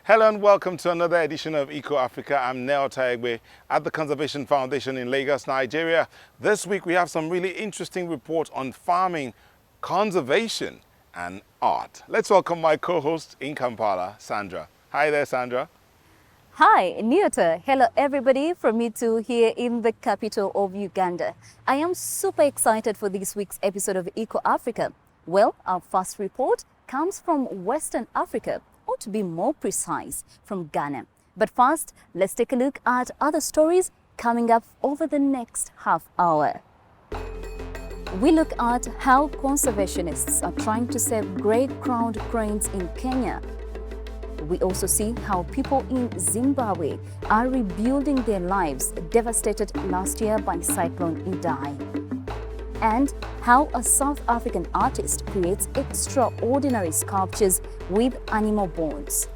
Hello and welcome to another edition of Eco Africa. I'm Neo Taegbe at the Conservation Foundation in Lagos, Nigeria. This week we have some really interesting reports on farming, conservation and art. Let's welcome my co-host in Kampala, Sandra. Hi there, Sandra. Hi, Niota. Hello, everybody from me too here in the capital of Uganda. I am super excited for this week's episode of Eco Africa. Well, our first report comes from Western Africa, or to be more precise, from Ghana. But first, let's take a look at other stories coming up over the next half hour. We look at how conservationists are trying to save great-crowned cranes in Kenya. We also see how people in Zimbabwe are rebuilding their lives devastated last year by Cyclone Idai. And how a South African artist creates extraordinary sculptures with animal bones.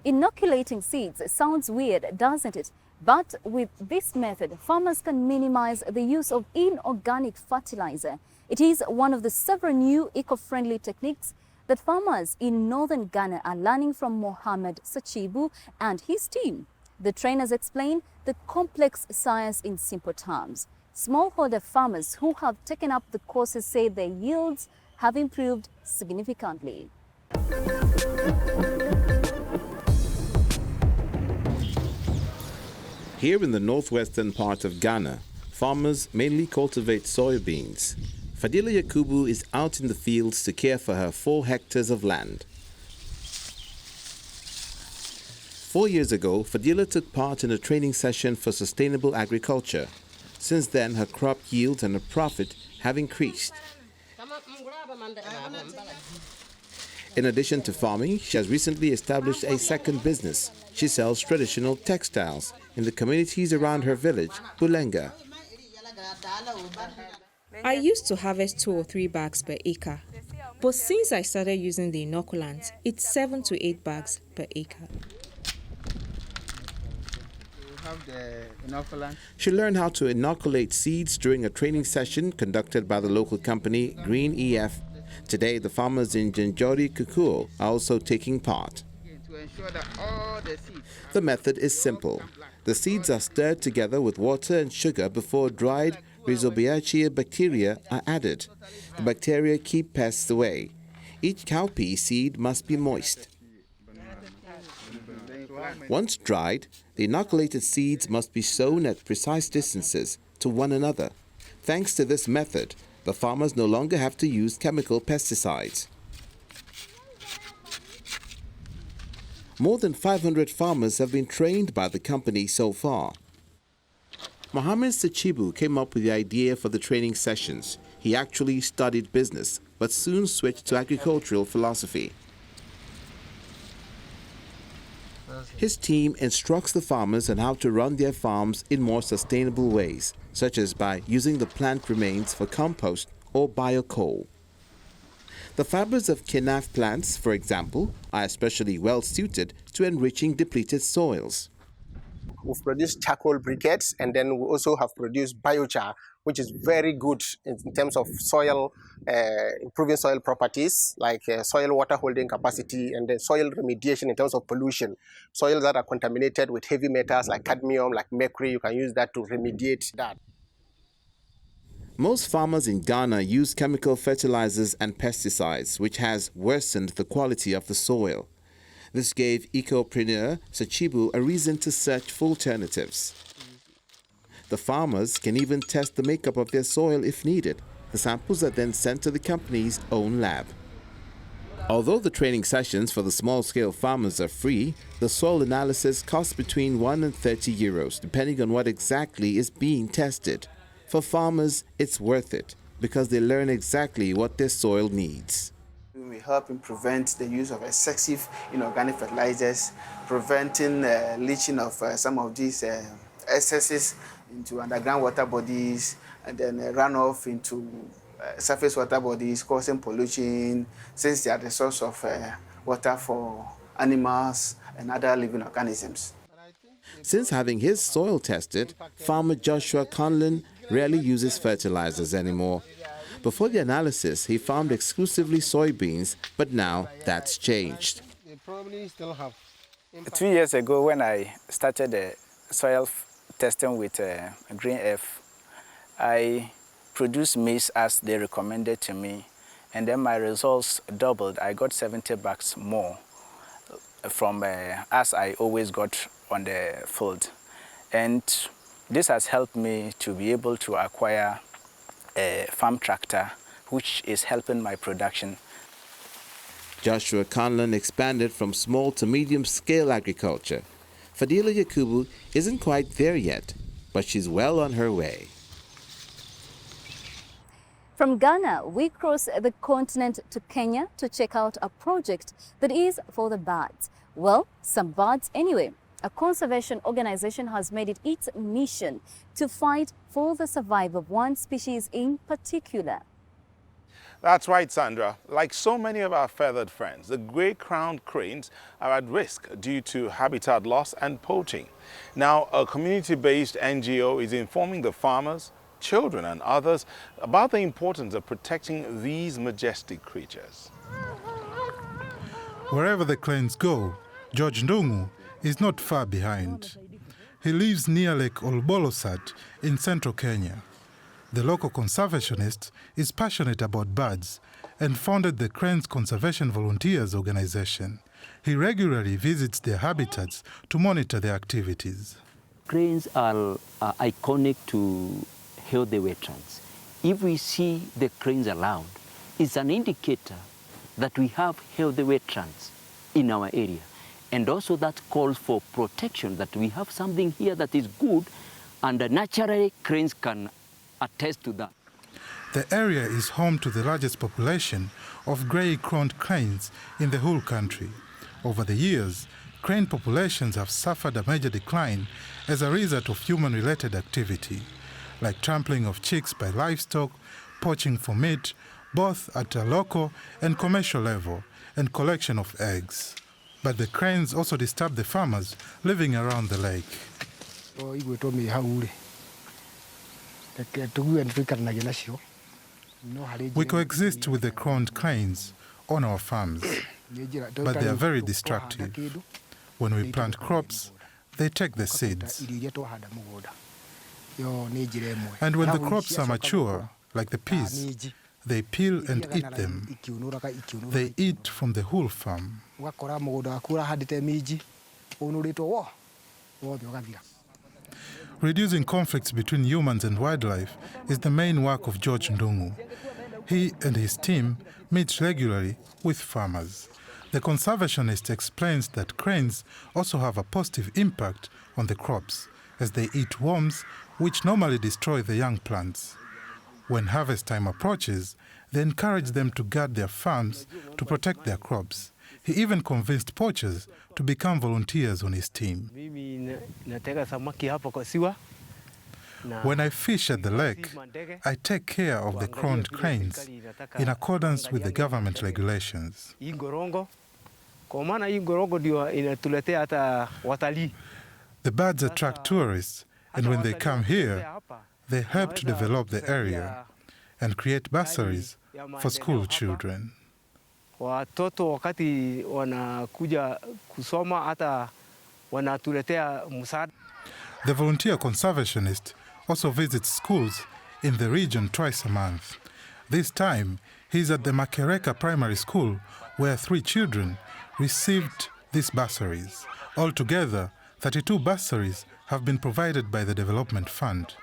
Inoculating seeds sounds weird, doesn't it? But with this method, farmers can minimize the use of inorganic fertilizer. It is one of the several new eco-friendly techniques that farmers in northern Ghana are learning from Mohamed Sachibu and his team. The trainers explain the complex science in simple terms. Smallholder farmers who have taken up the courses say their yields have improved significantly. Here in the northwestern part of Ghana, farmers mainly cultivate soybeans. Fadila Yakubu is out in the fields to care for her 4 hectares of land. 4 years ago, Fadila took part in a training session for sustainable agriculture. Since then, her crop yields and her profit have increased. In addition to farming, she has recently established a second business. She sells traditional textiles in the communities around her village, Bulenga. I used to harvest 2 or 3 bags per acre, but since I started using the inoculant, it's 7 to 8 bags per acre. She learned how to inoculate seeds during a training session conducted by the local company Green EF. Today, the farmers in Janjori Kukuo are also taking part. The method is simple. The seeds are stirred together with water and sugar before dried Rhizobiachia bacteria are added. The bacteria keep pests away. Each cowpea seed must be moist. Once dried, the inoculated seeds must be sown at precise distances to one another. Thanks to this method, the farmers no longer have to use chemical pesticides. More than 500 farmers have been trained by the company so far. Mohamed Sachibu came up with the idea for the training sessions. He actually studied business, but soon switched to agricultural philosophy. His team instructs the farmers on how to run their farms in more sustainable ways, such as by using the plant remains for compost or biocoal. The fibers of kenaf plants, for example, are especially well suited to enriching depleted soils. We've produced charcoal briquettes, and then we also have produced biochar, which is very good in terms of soil, improving soil properties like soil water holding capacity and then soil remediation in terms of pollution. Soils that are contaminated with heavy metals like cadmium, like mercury, you can use that to remediate that. Most farmers in Ghana use chemical fertilizers and pesticides, which has worsened the quality of the soil. This gave ecopreneur Sachibu a reason to search for alternatives. The farmers can even test the makeup of their soil if needed. The samples are then sent to the company's own lab. Although the training sessions for the small-scale farmers are free, the soil analysis costs between 1 and 30 euros, depending on what exactly is being tested. For farmers, it's worth it because they learn exactly what their soil needs. We help in prevent the use of excessive inorganic fertilizers, preventing leaching of some of these excesses into underground water bodies and then runoff into surface water bodies, causing pollution, since they are the source of water for animals and other living organisms. Since having his soil tested, farmer Joshua Conlon rarely uses fertilizers anymore. Before the analysis, he farmed exclusively soybeans, but now that's changed. They probably still have. 2 years ago, when I started the soil testing with Green F, I produced maize as they recommended to me, and then my results doubled. I got 70 bags more from as I always got on the field. And this has helped me to be able to acquire a farm tractor, which is helping my production. Joshua Conlon expanded from small to medium-scale agriculture. Fadila Yakubu isn't quite there yet, but she's well on her way. From Ghana, we cross the continent to Kenya to check out a project that is for the birds. Well, some birds anyway. A conservation organization has made it its mission to fight for the survival of one species in particular. That's right, Sandra. Like so many of our feathered friends, the grey-crowned cranes are at risk due to habitat loss and poaching. Now, a community-based NGO is informing the farmers, children and others about the importance of protecting these majestic creatures. Wherever the cranes go, George Ndungu is not far behind. He lives near Lake Olbolosat in central Kenya. The local conservationist is passionate about birds and founded the Cranes Conservation Volunteers organization. He regularly visits their habitats to monitor their activities. Cranes are iconic to healthy wetlands. If we see the cranes around, it's an indicator that we have healthy wetlands in our area. And also that calls for protection, that we have something here that is good, and naturally cranes can attest to that. The area is home to the largest population of grey-crowned cranes in the whole country. Over the years, crane populations have suffered a major decline as a result of human-related activity, like trampling of chicks by livestock, poaching for meat, both at a local and commercial level, and collection of eggs. But the cranes also disturb the farmers living around the lake. We coexist with the crowned cranes on our farms, but they are very destructive. When we plant crops, they take the seeds. And when the crops are mature, like the peas, they peel and eat them. They eat from the whole farm. Reducing conflicts between humans and wildlife is the main work of George Ndungu. He and his team meet regularly with farmers. The conservationist explains that cranes also have a positive impact on the crops, as they eat worms which normally destroy the young plants. When harvest time approaches, they encourage them to guard their farms to protect their crops. He even convinced poachers to become volunteers on his team. When I fish at the lake, I take care of the crowned cranes in accordance with the government regulations. The birds attract tourists, and when they come here, they help to develop the area and create bursaries for school children. Watoto wakati wanakuja kusoma hata wanatuletea msaada. The volunteer conservationist also visits schools in the region twice a month. This time, he's at the Makereka Primary School, where 3 children received these bursaries. Altogether, 32 bursaries have been provided by the Development Fund.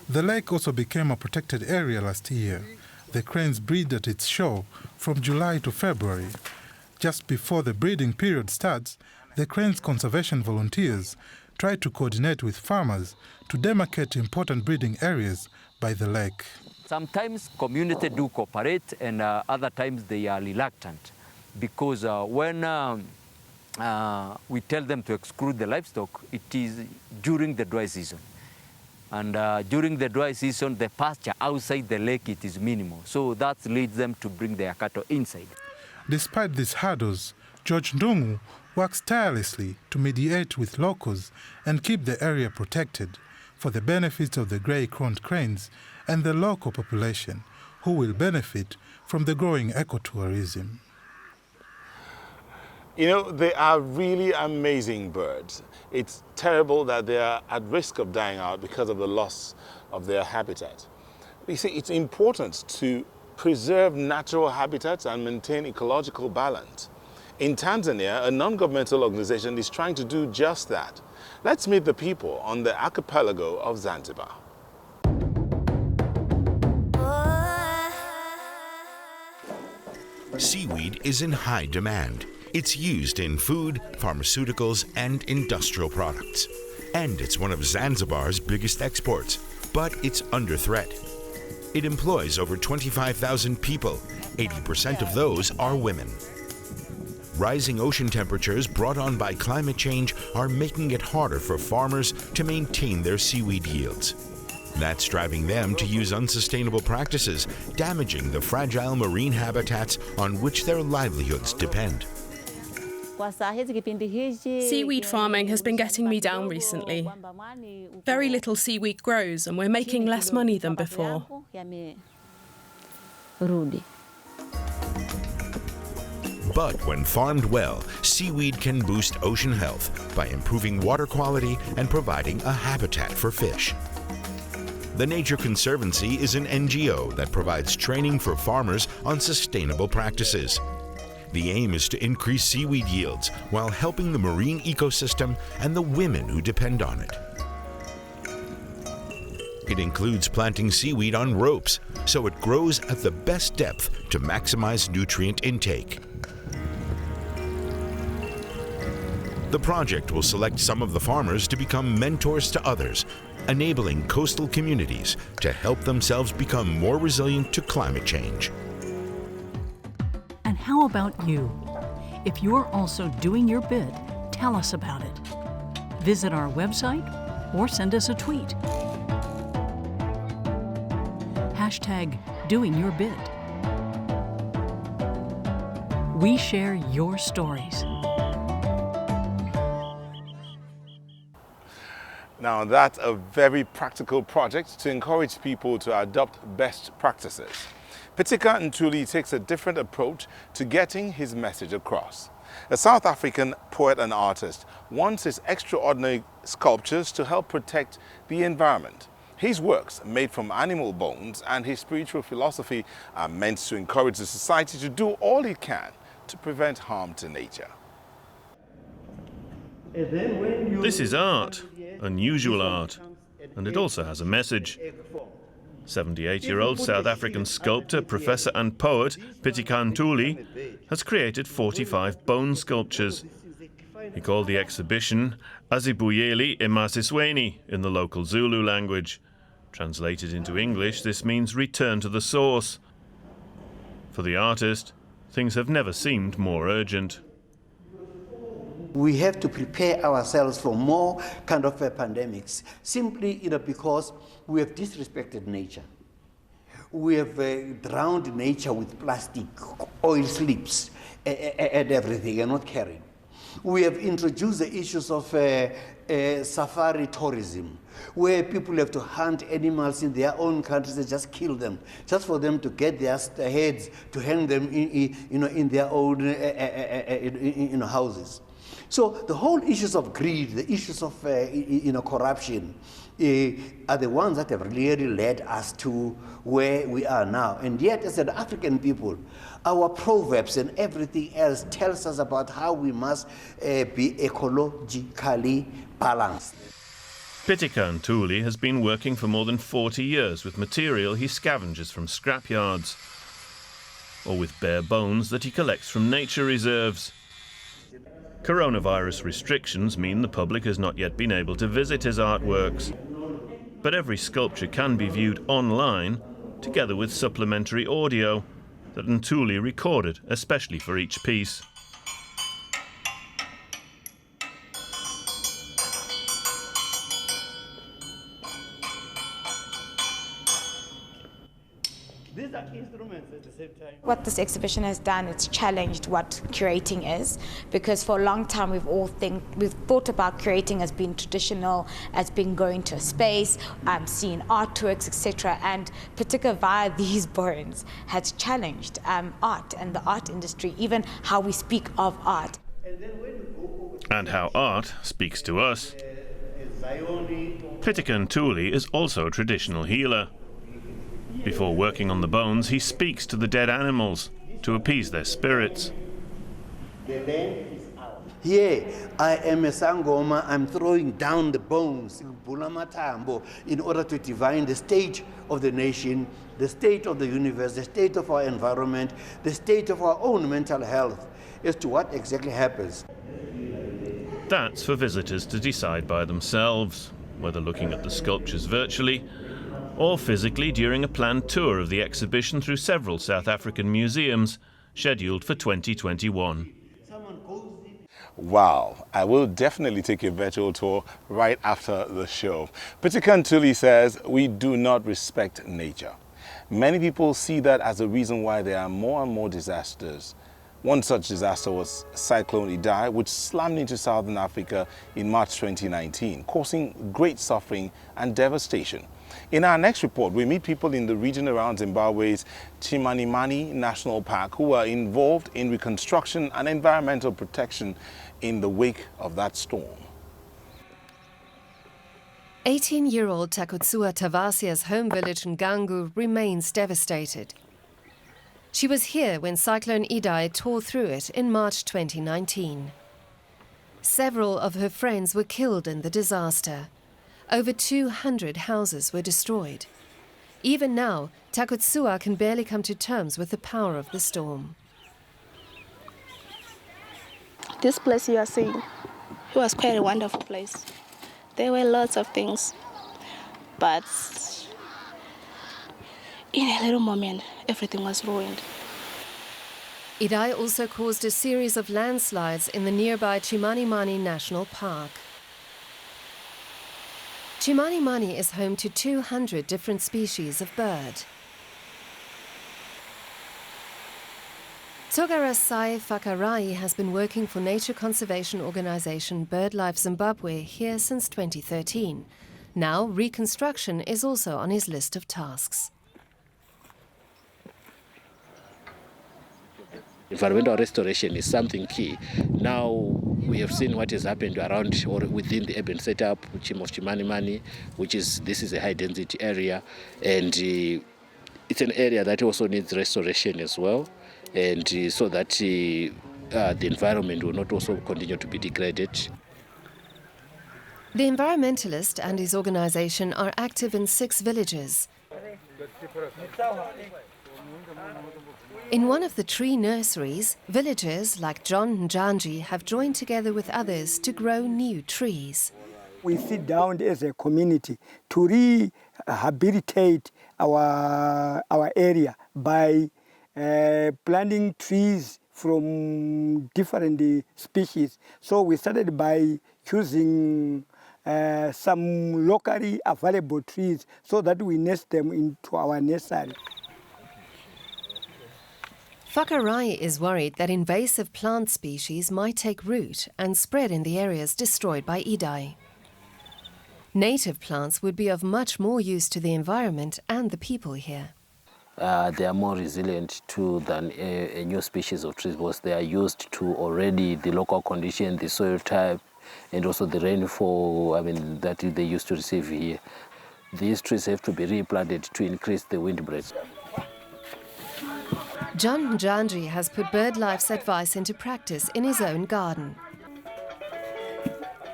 The lake also became a protected area last year. The cranes breed at its shore from July to February. Just before the breeding period starts, the Cranes Conservation Volunteers try to coordinate with farmers to demarcate important breeding areas by the lake. Sometimes community do cooperate, and other times they are reluctant, because when we tell them to exclude the livestock, it is during the dry season. And during the dry season, the pasture outside the lake, it is minimal. So that leads them to bring their cattle inside. Despite these hurdles, George Ndungu works tirelessly to mediate with locals and keep the area protected for the benefits of the grey-crowned cranes and the local population, who will benefit from the growing ecotourism. You know, they are really amazing birds. It's terrible that they are at risk of dying out because of the loss of their habitat. You see, it's important to preserve natural habitats and maintain ecological balance. In Tanzania, a non-governmental organization is trying to do just that. Let's meet the people on the archipelago of Zanzibar. Seaweed is in high demand. It's used in food, pharmaceuticals, and industrial products. And it's one of Zanzibar's biggest exports, but it's under threat. It employs over 25,000 people. 80% of those are women. Rising ocean temperatures brought on by climate change are making it harder for farmers to maintain their seaweed yields. That's driving them to use unsustainable practices, damaging the fragile marine habitats on which their livelihoods depend. Seaweed farming has been getting me down recently. Very little seaweed grows and we're making less money than before. But when farmed well, seaweed can boost ocean health by improving water quality and providing a habitat for fish. The Nature Conservancy is an NGO that provides training for farmers on sustainable practices. The aim is to increase seaweed yields while helping the marine ecosystem and the women who depend on it. It includes planting seaweed on ropes so it grows at the best depth to maximize nutrient intake. The project will select some of the farmers to become mentors to others, enabling coastal communities to help themselves become more resilient to climate change. And how about you? If you're also doing your bit, tell us about it. Visit our website or send us a tweet. #DoingYourBit. We share your stories. Now, that's a very practical project to encourage people to adopt best practices. Pitika Ntuli takes a different approach to getting his message across. A South African poet and artist wants his extraordinary sculptures to help protect the environment. His works, made from animal bones, and his spiritual philosophy are meant to encourage the society to do all it can to prevent harm to nature. This is art, unusual art, and it also has a message. 78-year-old South African sculptor, professor and poet Pitika Ntuli has created 45 bone sculptures. He called the exhibition Azibuyeli Emasisweni in the local Zulu language. Translated into English, this means return to the source. For the artist, things have never seemed more urgent. We have to prepare ourselves for more kind of pandemics, simply because we have disrespected nature. We have drowned nature with plastic, oil slips, and everything, and not caring. We have introduced the issues of safari tourism, where people have to hunt animals in their own countries and just kill them, just for them to get their heads to hang them in their own houses. So the whole issues of greed, the issues of corruption, are the ones that have really led us to where we are now. And yet, as an African people, our proverbs and everything else tells us about how we must be ecologically balanced. Pitika Ntuli has been working for more than 40 years with material he scavenges from scrapyards, or with bare bones that he collects from nature reserves. Coronavirus restrictions mean the public has not yet been able to visit his artworks. But every sculpture can be viewed online, together with supplementary audio that Ntuli recorded especially for each piece. These are instruments at the same time. What this exhibition has done, it's challenged what curating is, because for a long time we've thought about curating as being traditional, as being going to a space, seeing artworks, etc. And particularly via these bones has challenged art and the art industry, even how we speak of art. And how art speaks to us. Pitikan Tuli is also a traditional healer. Before working on the bones, he speaks to the dead animals to appease their spirits. Here, I am a Sangoma, I'm throwing down the bones in order to divine the state of the nation, the state of the universe, the state of our environment, the state of our own mental health, as to what exactly happens. That's for visitors to decide by themselves, whether looking at the sculptures virtually or physically during a planned tour of the exhibition through several South African museums, scheduled for 2021. Wow, I will definitely take a virtual tour right after the show. Pitikan Tuli says we do not respect nature. Many people see that as a reason why there are more and more disasters. One such disaster was Cyclone Idai, which slammed into southern Africa in March 2019, causing great suffering and devastation. In our next report, we meet people in the region around Zimbabwe's Chimanimani National Park who are involved in reconstruction and environmental protection in the wake of that storm. 18-year-old Takutsua Tavasia's home village Ngangu remains devastated. She was here when Cyclone Idai tore through it in March 2019. Several of her friends were killed in the disaster. Over 200 houses were destroyed. Even now, Takutsua can barely come to terms with the power of the storm. This place you are seeing, it was quite a wonderful place. There were lots of things, but in a little moment, everything was ruined. Idai also caused a series of landslides in the nearby Chimanimani National Park. Chimanimani is home to 200 different species of bird. Togarasai Fakarai has been working for nature conservation organisation BirdLife Zimbabwe here since 2013. Now, reconstruction is also on his list of tasks. Environmental restoration is something key. Now we have seen what has happened around or within the urban setup, of Chimanimani, this is a high density area, and it's an area that also needs restoration as well, and so that the environment will not also continue to be degraded. The environmentalist and his organisation are active in 6 villages. In one of the tree nurseries, villagers like John Njanji have joined together with others to grow new trees. We sit down as a community to rehabilitate our area by planting trees from different species. So we started by choosing some locally available trees so that we nest them into our nursery. Fakarai is worried that invasive plant species might take root and spread in the areas destroyed by Idai. Native plants would be of much more use to the environment and the people here. They are more resilient than a new species of trees because they are used to already the local condition, the soil type, and also the rainfall that they used to receive here. These trees have to be replanted to increase the wind breaks. John Njanji has put BirdLife's advice into practice in his own garden.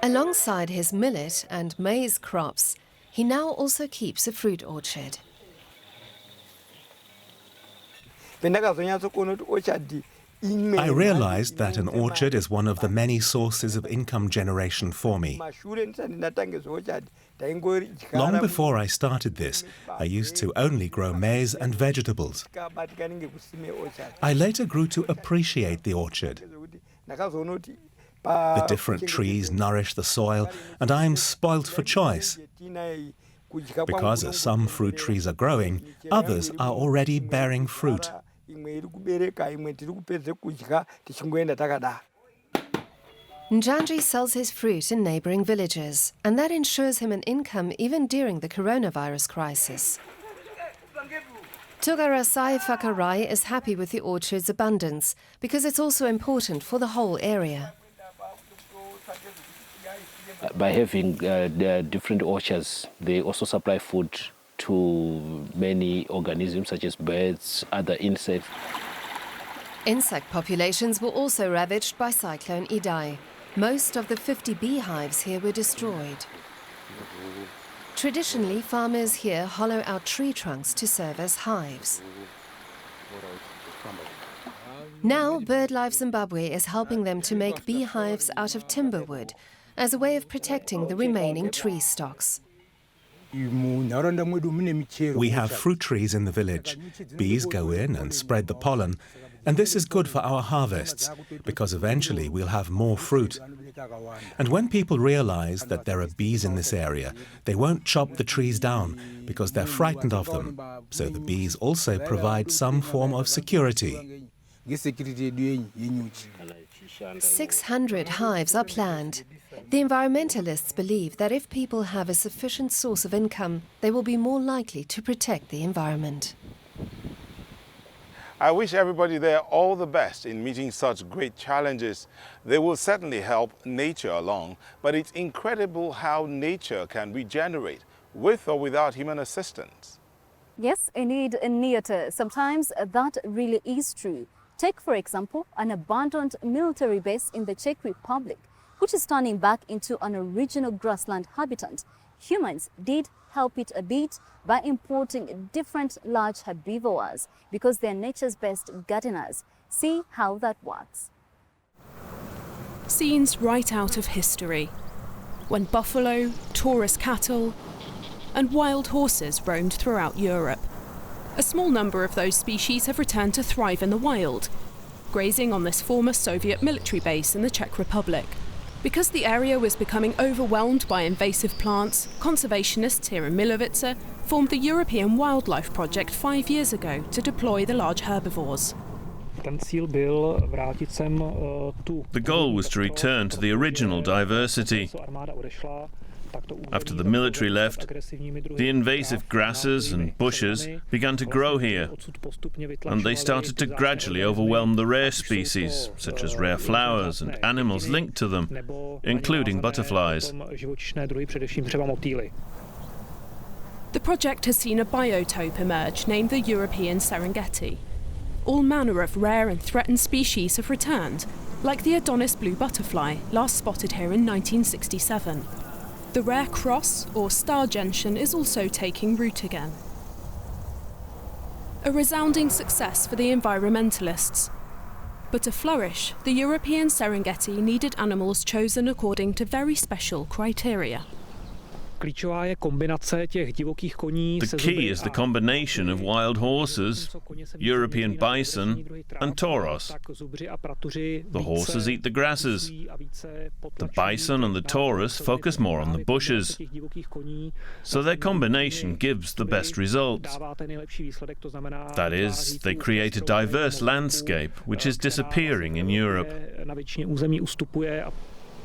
Alongside his millet and maize crops, he now also keeps a fruit orchard. I realized that an orchard is one of the many sources of income generation for me. Long before I started this, I used to only grow maize and vegetables. I later grew to appreciate the orchard. The different trees nourish the soil, and I am spoilt for choice. because as some fruit trees are growing, others are already bearing fruit. Njandri sells his fruit in neighbouring villages, and that ensures him an income even during the coronavirus crisis. Tugarasai Fakarai is happy with the orchard's abundance because it's also important for the whole area. By having different orchards, they also supply food to many organisms such as birds, other insects. Insect populations were also ravaged by Cyclone Idai. Most of the 50 beehives here were destroyed. Traditionally, farmers here hollow out tree trunks to serve as hives. Now, BirdLife Zimbabwe is helping them to make beehives out of timber wood as a way of protecting the remaining tree stocks. We have fruit trees in the village. Bees go in and spread the pollen, and this is good for our harvests, because eventually we'll have more fruit. And when people realize that there are bees in this area, they won't chop the trees down, because they're frightened of them. So the bees also provide some form of security. 600 hives are planned. The environmentalists believe that if people have a sufficient source of income, they will be more likely to protect the environment. I wish everybody there all the best in meeting such great challenges. They will certainly help nature along, but it's incredible how nature can regenerate with or without human assistance. Yes, indeed, Niyata. Sometimes that really is true. Take, for example, an abandoned military base in the Czech Republic, which is turning back into an original grassland habitat. Humans did help it a bit by importing different large herbivores because they're nature's best gardeners. See how that works. Scenes right out of history, when buffalo, Taurus cattle and wild horses roamed throughout Europe. A small number of those species have returned to thrive in the wild, grazing on this former Soviet military base in the Czech Republic. Because the area was becoming overwhelmed by invasive plants, conservationists here in Milovice formed the European Wildlife Project 5 years ago to deploy the large herbivores. The goal was to return to the original diversity. After the military left, the invasive grasses and bushes began to grow here, and they started to gradually overwhelm the rare species, such as rare flowers and animals linked to them, including butterflies. The project has seen a biotope emerge named the European Serengeti. All manner of rare and threatened species have returned, like the Adonis blue butterfly, last spotted here in 1967. The rare cross, or star gentian, is also taking root again. A resounding success for the environmentalists. But to flourish, the European Serengeti needed animals chosen according to very special criteria. The key is the combination of wild horses, European bison and Taurus. The horses eat the grasses. The bison and the Taurus focus more on the bushes. So their combination gives the best results. That is, they create a diverse landscape which is disappearing in Europe.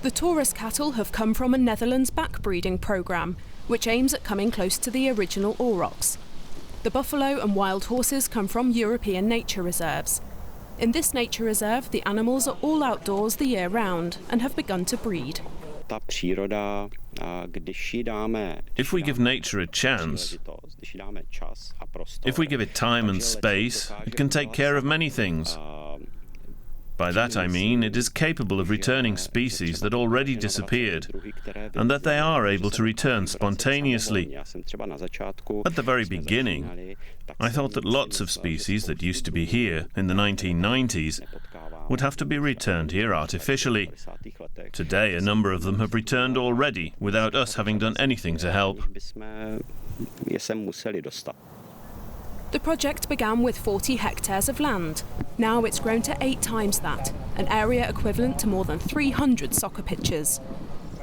The Taurus cattle have come from a Netherlands backbreeding programme, which aims at coming close to the original aurochs. The buffalo and wild horses come from European nature reserves. In this nature reserve, the animals are all outdoors the year round and have begun to breed. If we give nature a chance, if we give it time and space, it can take care of many things. By that I mean it is capable of returning species that already disappeared, and that they are able to return spontaneously. At the very beginning, I thought that lots of species that used to be here in the 1990s would have to be returned here artificially. Today, a number of them have returned already without us having done anything to help. The project began with 40 hectares of land. Now it's grown to 8 times that, an area equivalent to more than 300 soccer pitches.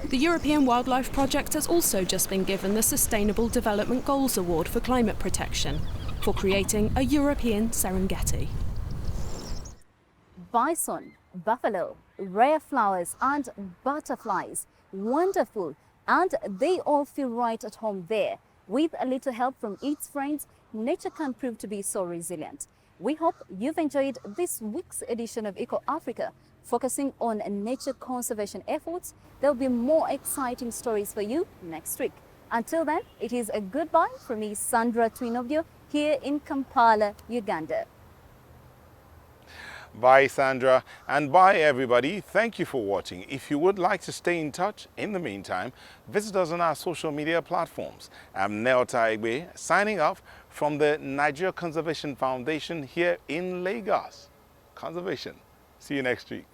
The European Wildlife Project has also just been given the Sustainable Development Goals Award for climate protection for creating a European Serengeti. Bison, buffalo, rare flowers and butterflies. Wonderful. And they all feel right at home there. With a little help from its friends, nature can prove to be so resilient. We hope you've enjoyed this week's edition of Eco Africa, focusing on nature conservation efforts. There'll be more exciting stories for you next week. Until then, it is a goodbye from me, Sandra Twinobio, here in Kampala, Uganda. Bye, Sandra, and bye, everybody. Thank you for watching. If you would like to stay in touch, in the meantime, visit us on our social media platforms. I'm Neo Taigbe, signing off from the Nigeria Conservation Foundation here in Lagos. Conservation. See you next week.